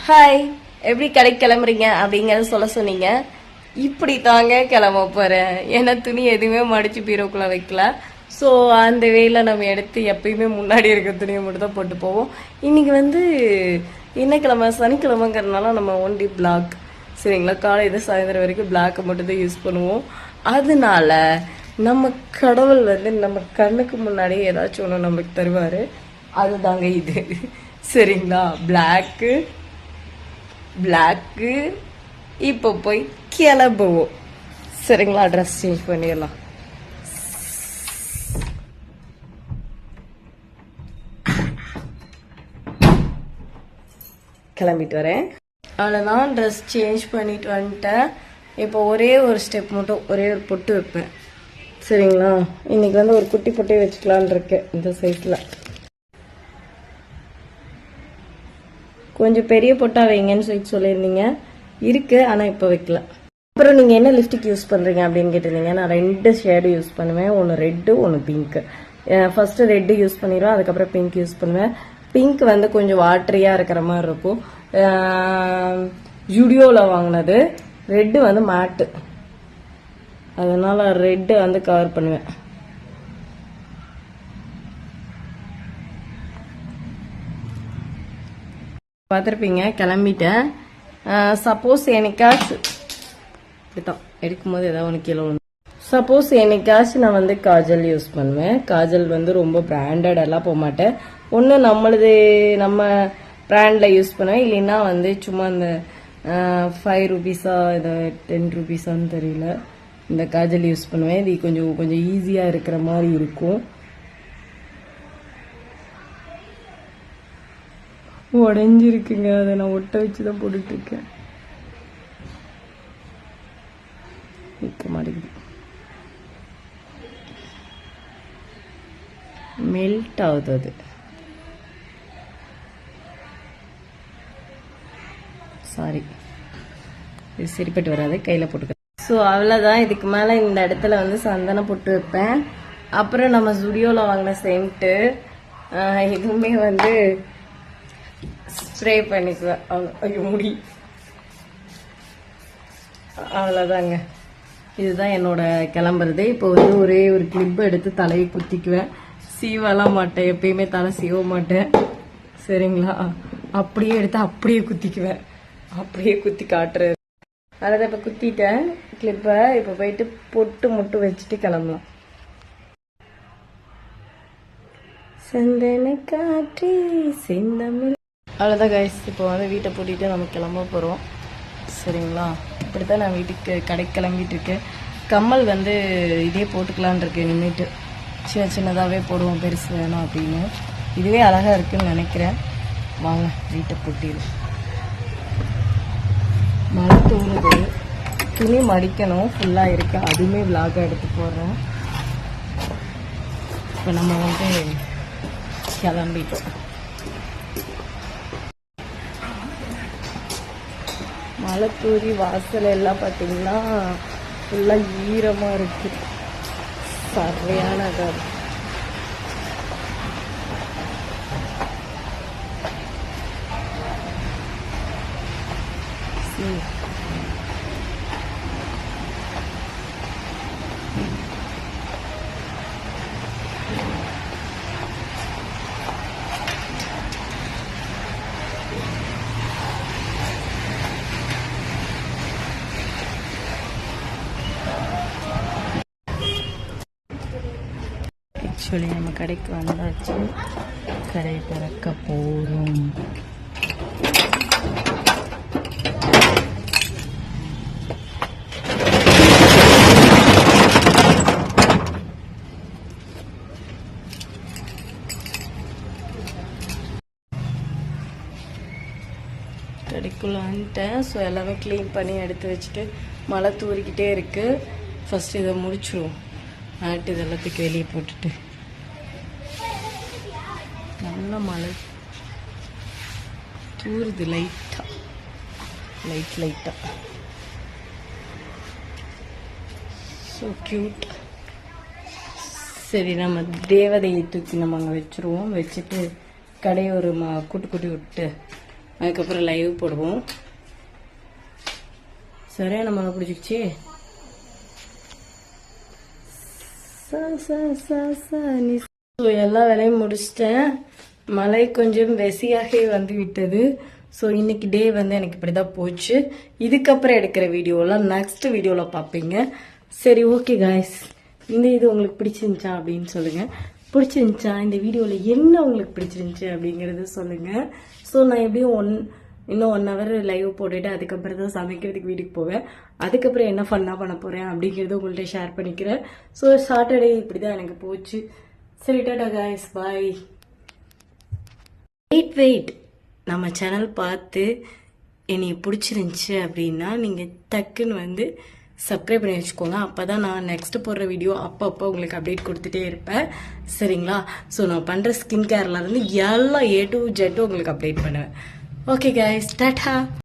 Hi, எப்படி கடைக்கு கிளம்புறீங்க அப்படிங்கறத சொல்ல சொன்னீங்க. இப்படி தாங்க கிளம்ப போறேன். ஏன்னா துணி எதுவுமே மடிச்சு பீரோக்குள்ள வைக்கல. ஸோ அந்த வேலை நம்ம எடுத்து எப்பயுமே முன்னாடி இருக்க துணியை மட்டும் தான் போட்டு போவோம். இன்னைக்கு என்ன கிழமை, சனிக்கிழமைங்கிறதுனால நம்ம ஒன்லி பிளாக், சரிங்களா? காலையில் சாயந்தரம் வரைக்கும் பிளாக்கை மட்டும் தான் யூஸ் பண்ணுவோம். அதனால நம்ம கடவுள் நம்ம கண்ணுக்கு முன்னாடி ஏதாச்சும் ஒன்று நம்மளுக்கு தருவார். அதுதாங்க இது, சரிங்களா? பிளாக்கு இப்போ போய் கிளம்புவோம், சரிங்களா? ட்ரெஸ் சேஞ்ச் பண்ணிடலாம். கிளம்பிட்டு வரேன். அவ்வளோதான், ட்ரெஸ் சேஞ்ச் பண்ணிட்டு வந்துட்டேன். இப்போ ஒரே ஒரு ஸ்டெப் மட்டும், ஒரே ஒரு பொட்டு வைப்பேன், சரிங்களா? இன்னைக்கு ஒரு குட்டி பொட்டே வச்சுக்கலான் இருக்கேன். இந்த சைஸில் கொஞ்சம் பெரிய பொட்டா வைங்கன்னு சொல்லியிருந்தீங்க. இருக்கு, ஆனால் இப்போ வைக்கல. அப்புறம் நீங்கள் என்ன லிப்ஸ்டிக் யூஸ் பண்ணுறீங்க அப்படின்னு கேட்டிருந்தீங்க. நான் 2 ஷேடு யூஸ் பண்ணுவேன். ஒன்று ரெட்டு, ஒன்று பிங்க்கு. ஃபர்ஸ்ட் ரெட்டு யூஸ் பண்ணிடுவேன், அதுக்கப்புறம் பிங்க் யூஸ் பண்ணுவேன். பிங்க் கொஞ்சம் வாட்டரியாக இருக்கிற மாதிரி இருக்கும். ஜுடியோவில் வாங்கினது. ரெட்டு மேட்டு, அதனால ரெட்டு கவர் பண்ணுவேன். பார்த்துருப்பீங்க, கிளம்பிட்டேன். சப்போஸ் என்னைக்காச்சும் இப்படித்தான் எடுக்கும்போது ஏதாவது ஒன்று கீழே ஒன்று. சப்போஸ் என்னைக்காச்சும் நான் காஜல் யூஸ் பண்ணுவேன். காஜல் ரொம்ப பிராண்டட் எல்லாம் போக மாட்டேன். ஒன்று நம்ம பிராண்டில் யூஸ் பண்ணுவேன், இல்லைன்னா சும்மா இந்த 5 ரூபீஸா இதை 10 ரூபீஸான்னு தெரியல, இந்த காஜல் யூஸ் பண்ணுவேன். இது கொஞ்சம் ஈஸியாக இருக்கிற மாதிரி இருக்கும். உடஞ்சிருக்குங்க, அதை நான் ஒட்ட வச்சுதான் போட்டுட்டு இருக்கேன். நிற்க மாட்டேங்குது, மெல்ட் ஆகுது. அது சாரி, இது சரிப்பட்டு வராது, கையில் போட்டுக்க. ஸோ அவ்வளோதான். இதுக்கு மேலே இந்த இடத்துல சந்தனம் போட்டு வைப்பேன். அப்புறம் நம்ம ஜுடியோவில் வாங்கின சென்ட்டு இதுவுமே ஸ்ப்ரே பண்ணிக்குவேன். ஐயோ முடி, அவ்வளோதாங்க. இதுதான் என்னோட கிளம்புறது. இப்போ ஒரே ஒரு கிளிப் எடுத்து தலையை குத்திக்குவேன். சீவெல்லாம் மாட்டேன், எப்பயுமே தலை சீவ மாட்டேன், சரிங்களா? அப்படியே எடுத்து அப்படியே குத்திக்குவேன், அப்படியே குத்தி காட்டுறது. அதை இப்போ குத்திட்டேன் கிளிப்பை. இப்போ போயிட்டு பொட்டு மட்டும் வச்சுட்டு கிளம்பலாம். சந்தன காற்றி செந்தமிழ். அவ்வளோதான் கைஸ், இப்போ வீட்டை பூட்டிட்டு நம்ம கிளம்ப போகிறோம், சரிங்களா? இப்படித்தான் நான் வீட்டுக்கு கடைக்கு கிளம்பிட்டு இருக்கேன். கம்மல் இதே போட்டுக்கலான் இருக்கேன். இனிமேட்டு சின்னதாகவே போடுவோம், பெருசு வேணும் அப்படின்னு. இதுவே அழகாக இருக்குன்னு நினைக்கிறேன். வாங்க வீட்டை பூட்டிடும். மழை தூங்குது, துணி மடிக்கணும், ஃபுல்லாக இருக்கு. அதுவுமே விலாக எடுத்து போடுறேன். இப்போ நம்ம கிளம்பிட்டோம். மழை தூரி வாசல் எல்லாம் பார்த்தீங்கன்னா ஃபுல்லாக ஈரமாக இருக்கு, சரியான இதாக. ஆக்சுவலி நம்ம கடைக்கு வந்தாச்சு, கடை திறக்க போகிறோம். கடைக்குள்ள வந்துட்டேன். ஸோ எல்லாமே க்ளீன் பண்ணி எடுத்து வச்சுட்டு மழை தூரிக்கிட்டே இருக்கு. ஃபர்ஸ்ட் இதை முடிச்சிருவோம். ஆட்டு இது எல்லாத்துக்கும் வெளியே போட்டுட்டு நல்ல மழை தூருது லைட்டாக. So cute. சரி, நம்ம தேவதையை தூக்கி நம்ம அங்கே வச்சுருவோம். வச்சுட்டு கடையை ஒரு கூட்டு விட்டு அதுக்கப்புறம் லைவ் போடுவோம். சரியா நம்ம பிடிச்சிருச்சு. எல்லா வேலையும் முடிச்சிட்டேன். மழை கொஞ்சம் வெசியாக வந்து விட்டது. ஸோ இன்னைக்கு டே வந்து எனக்கு இப்படிதான் போச்சு. இதுக்கப்புறம் எடுக்கிற வீடியோலாம் நெக்ஸ்ட் வீடியோவில் பார்ப்பீங்க. சரி, ஓகே காய்ஸ், இந்த இது உங்களுக்கு பிடிச்சிருந்துச்சா அப்படின்னு சொல்லுங்க. பிடிச்சிருந்துச்சா இந்த வீடியோவில் என்ன உங்களுக்கு பிடிச்சிருந்துச்சு அப்படிங்கறத சொல்லுங்க. ஸோ நான் எப்படியும் இன்னும் 1 hour லைவ் போட்டுட்டு அதுக்கப்புறம் தான் சமைக்கிறதுக்கு வீட்டுக்கு போவேன். அதுக்கப்புறம் என்ன ஃபன்னா பண்ண போறேன் அப்படிங்கறத உங்கள்கிட்ட ஷேர் பண்ணிக்கிறேன். ஸோ சாட்டர்டே இப்படிதான் எனக்கு போச்சு. சரி, டாடா காய்ஸ், பாய். வெயிட், நம்ம சேனல் பார்த்து என்னை பிடிச்சிருந்துச்சு அப்படின்னா நீங்கள் டக்குன்னு வந்து சப்ஸ்கிரைப் பண்ணி வச்சுக்கோங்க. அப்போ தான் நான் நெக்ஸ்ட் போடுற வீடியோ அப்பப்போ உங்களுக்கு அப்டேட் கொடுத்துட்டே இருப்பேன். சரிங்களா? ஸோ நான் பண்ணுற ஸ்கின் கேர்லேருந்து எல்லா A to Z உங்களுக்கு அப்டேட் பண்ணுவேன். Okay guys, Tata.